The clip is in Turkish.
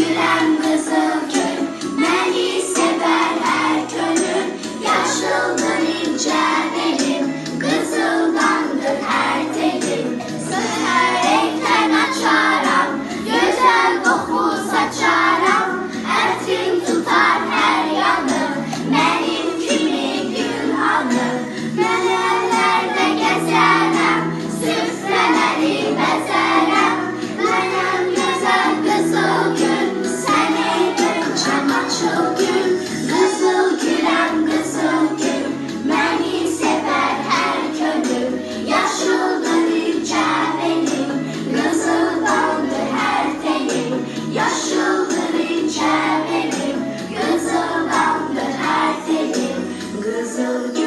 gülen kızıl gül, beni sever her gönül. Yaşıldır ince benim, kızıldandır her telim. Seher renkten açaram, güzel koku saçaram. Etrim tutar her yanım, benim kimi gül hanım. Mehellerde gezerem, süfreleri bezerem. Benim güzel kızıl gül, seni göreceğim açıl gül. Kızıl gülem kızıl gül, beni sever her gönül. Yaşıldır ince benim, kızıldandır her telim. Yaşıldır ince benim, kızıldandır her telim. Kızıl gül.